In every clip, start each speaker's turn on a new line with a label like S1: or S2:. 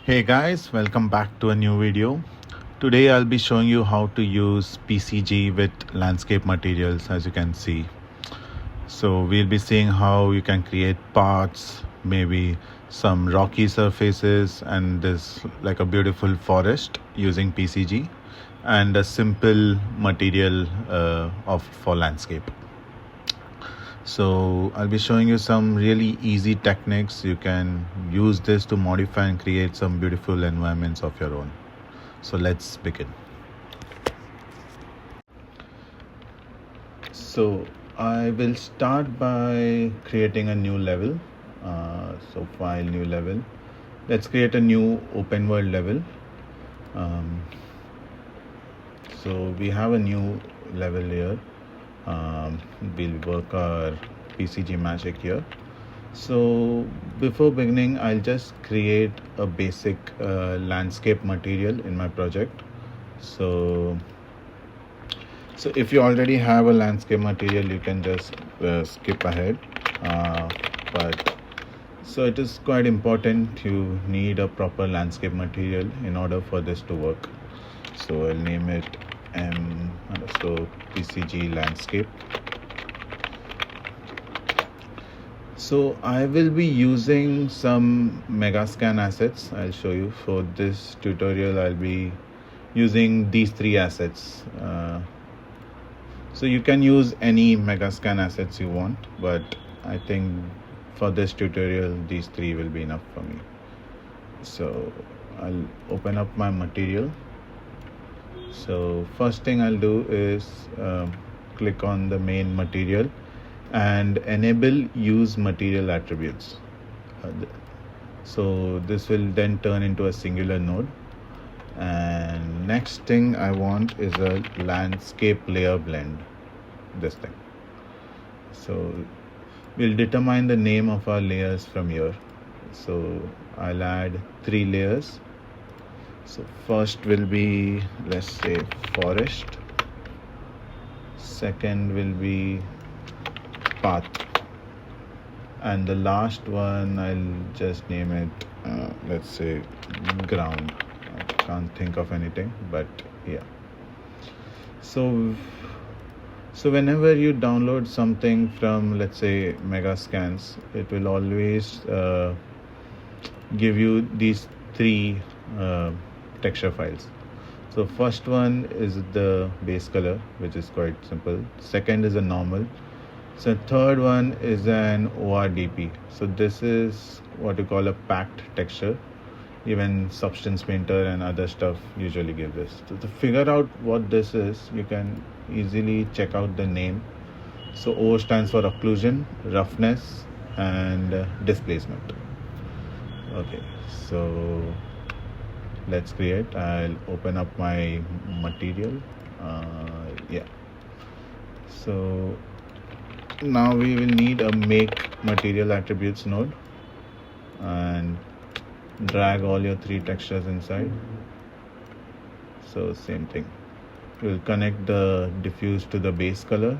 S1: Hey guys, welcome back to a new video. Today I'll be showing you how to use PCG with landscape materials, as you can see. So we'll be seeing how you can create paths, maybe some rocky surfaces, and this like a beautiful forest using PCG and a simple material for landscape. So I'll be showing you some really easy techniques. You can use this to modify and create some beautiful environments of your own. So let's begin. So I will start by creating a new level. So file, new level. Let's create a new open world level. So we have a new level here. We'll work our PCG magic here. So before beginning, I'll just create a basic landscape material in my project. So if you already have a landscape material, you can just skip ahead. But so it is quite important, you need a proper landscape material in order for this to work. So I'll name it m_pcg landscape. So I will be using some Megascan assets. I'll show you. For this tutorial, I'll be using these three assets. So you can use any Megascan assets you want, but I think for this tutorial, these three will be enough for me. So I'll open up my material. So first thing I'll do is click on the main material and enable use material attributes. So this will then turn into a singular node. And next thing I want is a landscape layer blend, this thing. So we'll determine the name of our layers from here. So I'll add 3 layers. So first will be, let's say, forest. Second will be path. And the last one, I'll just name it, let's say, ground. I can't think of anything, but yeah. So whenever you download something from, let's say, Megascans, it will always give you these 3 texture files. So first one is the base color, which is quite simple. Second is a normal. So third one is an ORDP. So this is what you call a packed texture. Even Substance Painter and other stuff usually give this. So to figure out what this is, you can easily check out the name. So O stands for occlusion, roughness, and displacement. Okay, so let's create. I'll open up my material. Yeah. So now we will need a make material attributes node and drag all your 3 textures inside. So same thing. We'll connect the diffuse to the base color,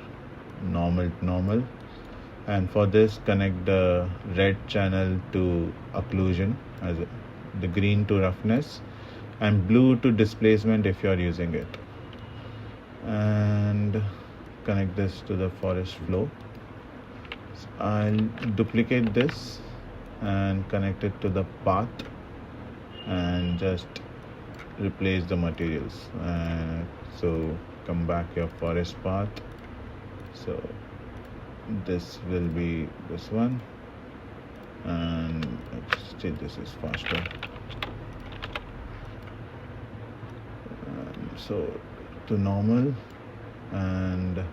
S1: normal to normal, and for this connect the red channel to occlusion, as the green to roughness, and blue to displacement if you are using it, and connect this to the forest flow. So I'll duplicate this and connect it to the path and just replace the materials. So come back your forest path. So this will be this one, and still this is faster. So to normal and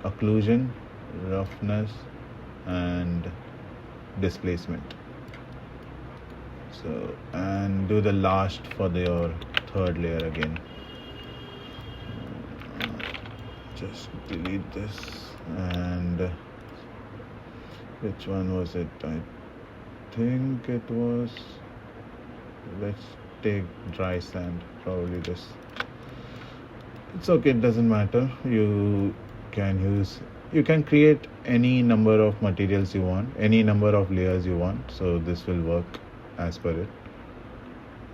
S1: occlusion, roughness, and displacement. So and do the last for your third layer again. Just delete this. And which one was it? I think it was, let's take dry sand, probably this. It's okay, it doesn't matter. You can create any number of materials you want, any number of layers you want, so this will work as per it.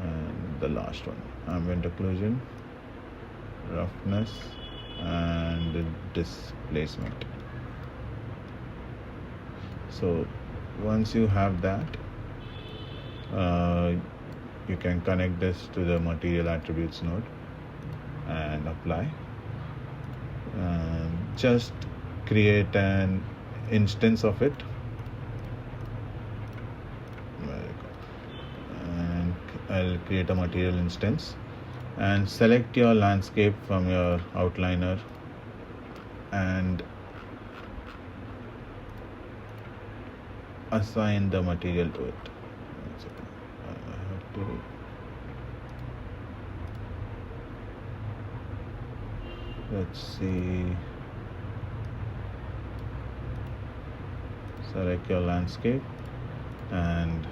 S1: and the last one, ambient occlusion, roughness, and displacement. So once you have that, you can connect this to the material attributes node and apply. Just create an instance of it, and I'll create a material instance and select your landscape from your outliner and assign the material to it. I have to let's see, select your landscape, and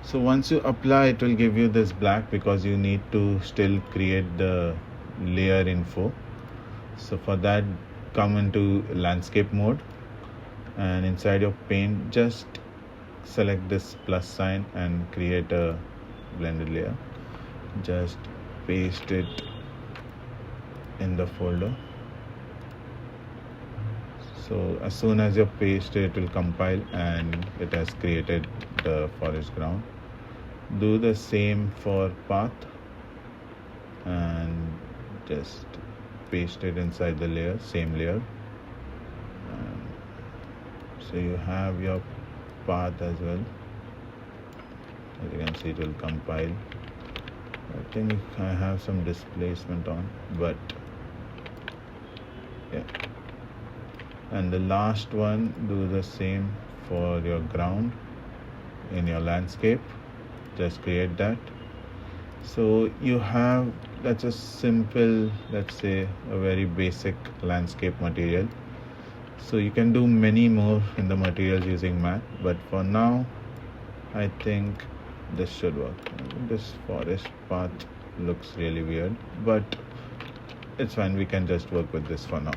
S1: so once you apply, it will give you this black because you need to still create the layer info. So for that, come into landscape mode, and inside your paint just select this plus sign and create a blended layer. Just paste it in the folder. So as soon as you paste it will compile and it has created the forest ground. Do the same for path and just paste it inside the layer, same layer. So you have your path as well. As you can see, it will compile. I think I have some displacement on, but yeah. And the last one, do the same for your ground in your landscape. Just create that. So you have, that's a simple, let's say a very basic landscape material. So you can do many more in the materials using math, but for now I think this should work. This forest path looks really weird, but it's fine, we can just work with this for now.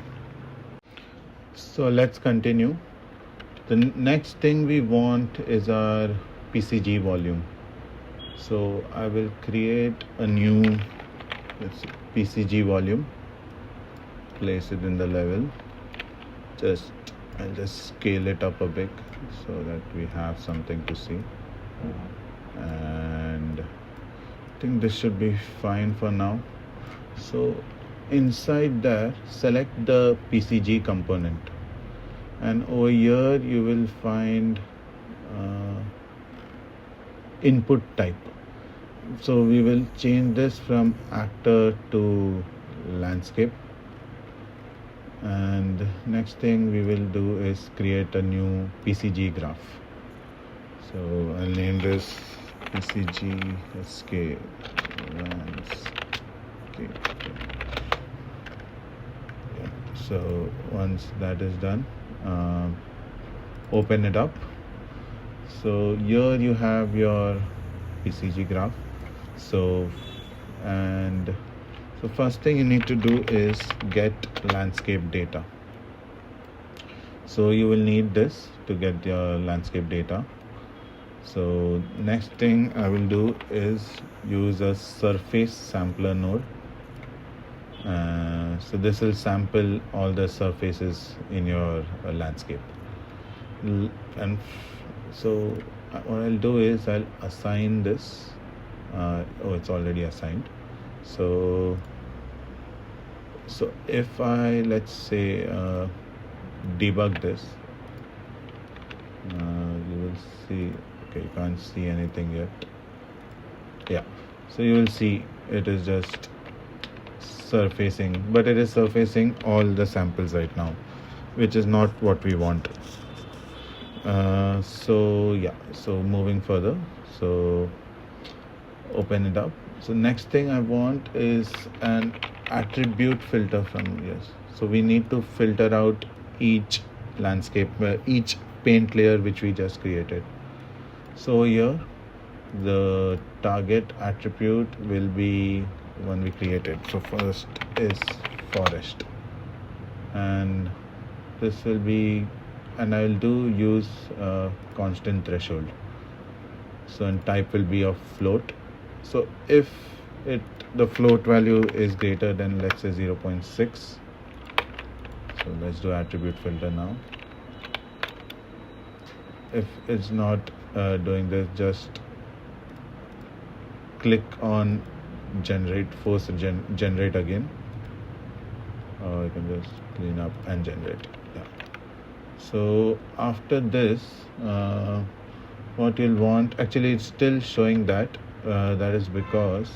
S1: So let's continue. The next thing we want is our PCG volume. So I will create a new PCG volume, place it in the level. I'll just scale it up a bit so that we have something to see. And I think this should be fine for now. So inside there, select the PCG component, and over here you will find input type. So we will change this from actor to landscape, and next thing we will do is create a new PCG graph. So I'll name this PCG escape landscape. Yeah. So once that is done, open it up. So here you have your PCG graph. So first thing you need to do is get landscape data. So you will need this to get your landscape data. So next thing I will do is use a surface sampler node. So this will sample all the surfaces in your landscape. And so what I'll do is I'll assign this. It's already assigned. So if I, let's say, debug this, you will see, okay, you can't see anything yet. Yeah, so you will see it is just surfacing, but it is surfacing all the samples right now, which is not what we want. So moving further, so open it up. So next thing I want is an attribute filter from yes. So we need to filter out each landscape, each paint layer which we just created. So here the target attribute will be one we created. So first is forest, and this will be, and I will use constant threshold. So and type will be of float, So if the float value is greater than, let's say, 0.6, so let's do attribute filter now. If it's not doing this, just click on generate, force generate again, or you can just clean up and generate. Yeah. So after this, what you'll want, actually it's still showing that, that is because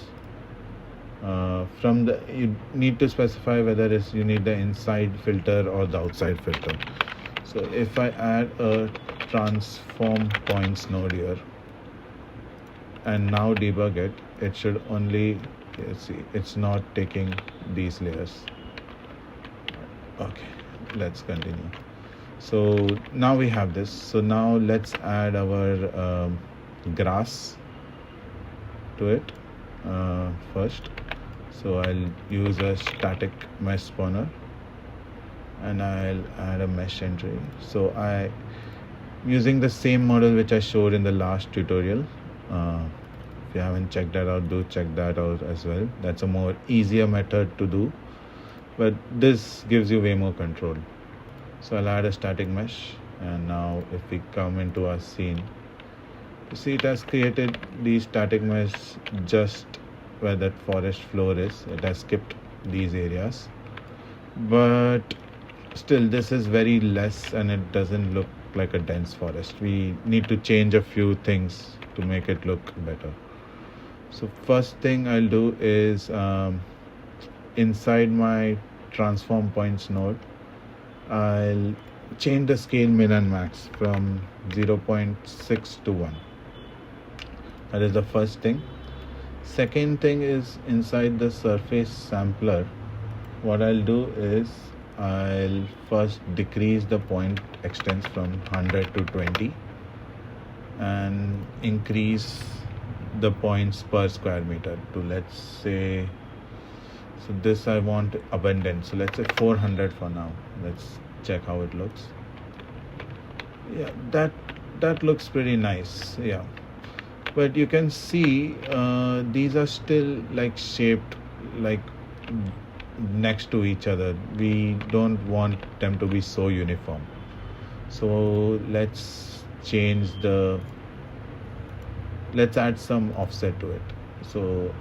S1: from the, you need to specify whether it's you need the inside filter or the outside filter. So if I add a transform points node here and now debug it, it should only, see, it's not taking these layers. Okay, let's continue. So now we have this. So now let's add our grass to it first. So I'll use a static mesh spawner and I'll add a mesh entry. So I'm using the same model which I showed in the last tutorial. If you haven't checked that out, do check that out as well. That's a more easier method to do, but this gives you way more control. So I'll add a static mesh, and now if we come into our scene, you see it has created these static mesh just where that forest floor is. It has skipped these areas, but still this is very less and it doesn't look like a dense forest. We need to change a few things to make it look better. So first thing I'll do is inside my transform points node, I'll change the scale min and max from 0.6 to 1. That is the first thing. Second thing is inside the surface sampler, what I'll do is I'll first decrease the point extents from 100 to 20 and increase the points per square meter to, let's say, so this I want abundant, so let's say 400 for now. Let's check how it looks. Yeah, that looks pretty nice. Yeah, but you can see these are still like shaped like next to each other. We don't want them to be so uniform. So let's add some offset to it. So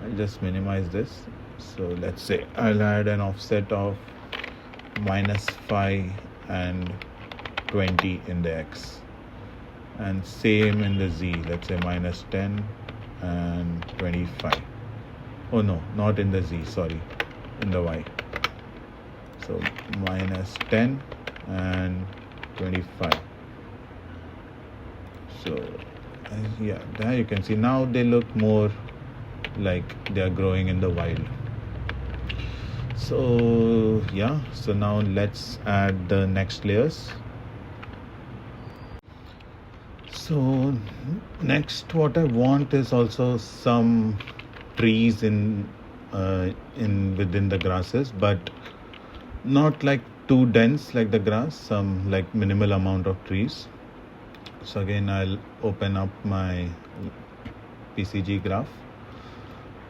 S1: I'll just minimize this. So let's say I'll add an offset of -5 and 20 in the X, and same in the Z. Let's say -10 and 25. Oh no, not in the Z, sorry, in the Y. So -10 and 25. So yeah, there you can see now they look more like they are growing in the wild. So yeah, so now let's add the next layers. So next what I want is also some trees in within the grasses, but not like too dense like the grass, some like minimal amount of trees. So again I'll open up my PCG graph.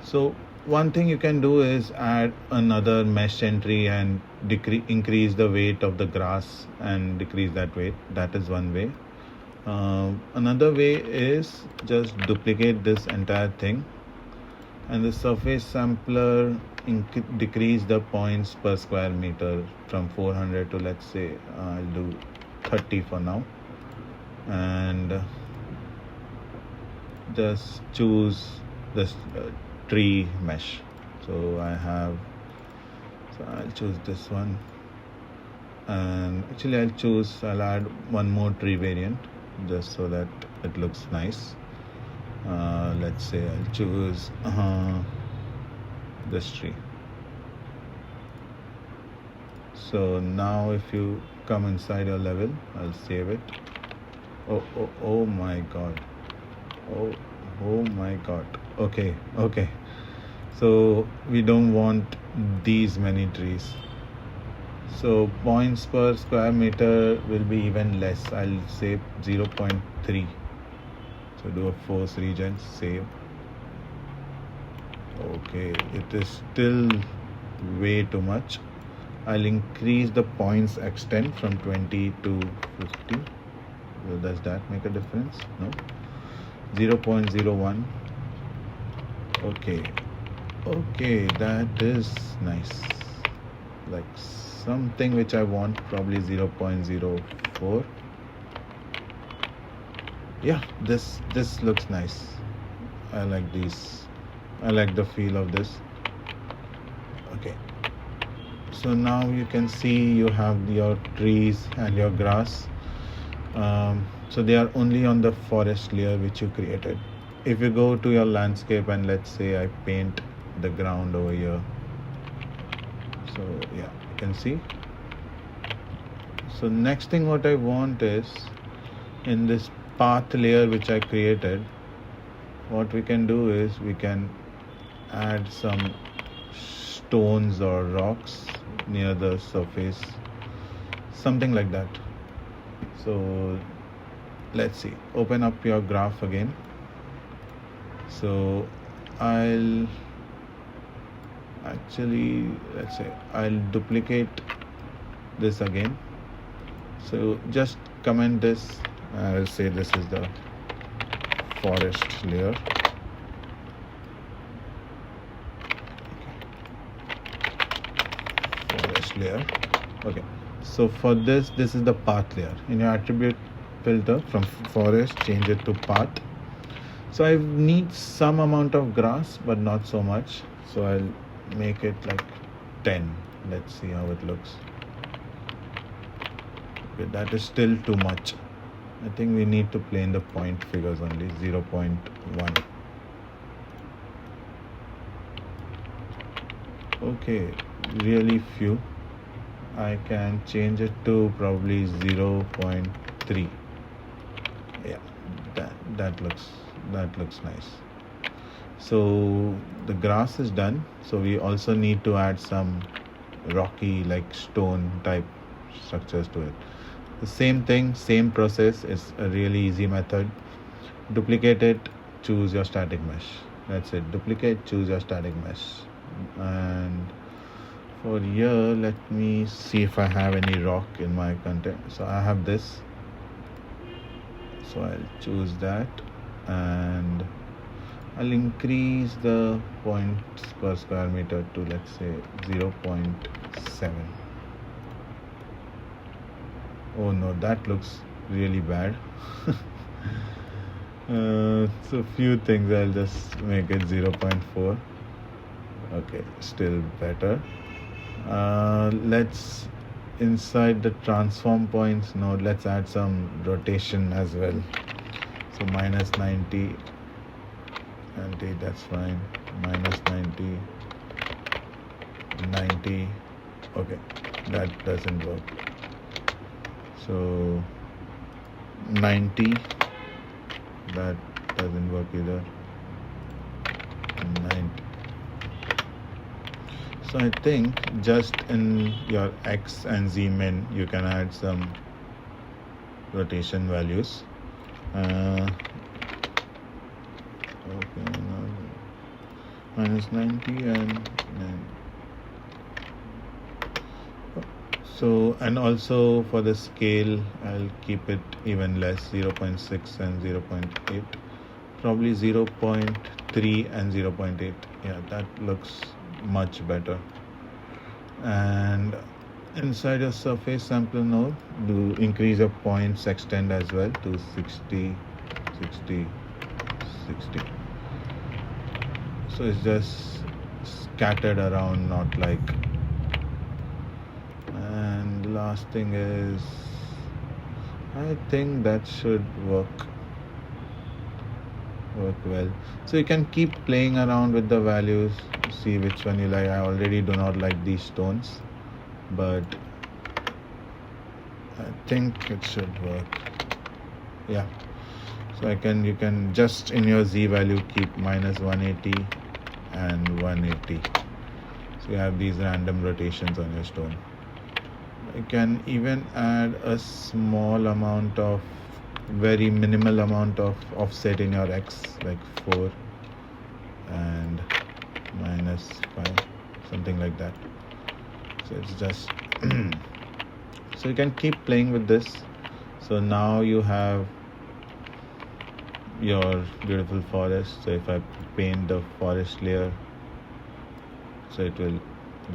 S1: So one thing you can do is add another mesh entry and increase the weight of the grass and decrease that weight. That is one way. Another way is just duplicate this entire thing, and the surface sampler decrease the points per square meter from 400 to, let's say, I'll do 30 for now, and just choose this tree mesh. So I'll choose this one, and actually I'll add one more tree variant just so that it looks nice. Let's say I'll choose this tree. So now if you come inside your level, I'll save it. Oh my god. Oh my god. Okay. So we don't want these many trees. So points per square meter will be even less. I'll say 0.3. So do a force region, save. Okay, it is still way too much. I'll increase the points extent from 20 to 50. Well, does that make a difference? No. 0.01. Okay, that is nice. Like something which I want, probably 0.04. Yeah, this looks nice. I like these. I like the feel of this. Okay, so now you can see you have your trees and your grass. So they are only on the forest layer which you created. If you go to your landscape and let's say I paint the ground over here, so yeah, you can see. So next thing what I want is, in this path layer which I created, what we can do is we can add some stones or rocks near the surface, something like that. So let's see, open up your graph again. So I'll actually, let's say I'll duplicate this again. So just comment this. I'll say this is the forest layer. Forest layer. Okay. So for this is the path layer. In your attribute filter, from forest, change it to path. So I need some amount of grass, but not so much. So I'll make it like 10. Let's see how it looks. Okay, that is still too much. I think we need to play in the point figures only, 0.1. Okay, really few. I can change it to probably 0.3. Yeah, that looks nice. So the grass is done. So we also need to add some rocky, like stone type structures to it. The same thing, same process. Is a really easy method. Duplicate it, choose your static mesh. That's it. Duplicate, choose your static mesh. And for here, let me see if I have any rock in my content. So I have this. So I'll choose that and I'll increase the points per square meter to, let's say, 0.7. Oh no, that looks really bad. So few things, I'll just make it 0.4. Okay, still better. Let's, inside the transform points node, let's add some rotation as well. So minus 90, that's fine. Minus 90, 90. Okay, that doesn't work. So 90, that doesn't work either. 90. So I think just in your X and Z min, you can add some rotation values. Okay, minus 90 and 9. So, and also for the scale, I'll keep it even less, 0.6 and 0.8. Probably 0.3 and 0.8. Yeah, that looks much better. And inside your surface sampler node, do increase your points extend as well to 60, 60, 60. So it's just scattered around, not like. And last thing is, I think that should work well. So you can keep playing around with the values, see which one you like. I already do not like these stones, but I think it should work. Yeah. So you can just in your Z value keep minus 180 and 180. So you have these random rotations on your stone. You can even add a small amount of, very minimal amount of offset in your X, like 4, and minus 5, something like that. So it's just so you can keep playing with this. So now you have your beautiful forest. So if I paint the forest layer, so it will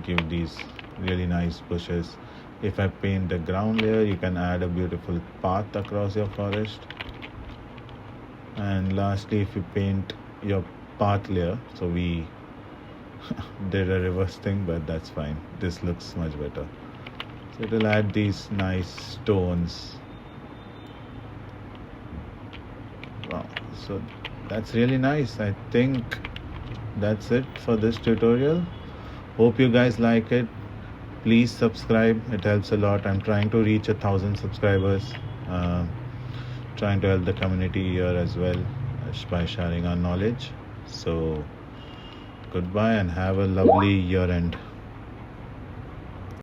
S1: give these really nice bushes. If I paint the ground layer, you can add a beautiful path across your forest. And lastly, if you paint your path layer, so we did a reverse thing, but that's fine. This looks much better. So it will add these nice stones. Wow, so that's really nice. I think that's it for this tutorial. Hope you guys like it. Please subscribe, it helps a lot. I'm trying to reach 1,000 subscribers, trying to help the community here as well by sharing our knowledge. So goodbye and have a lovely year end.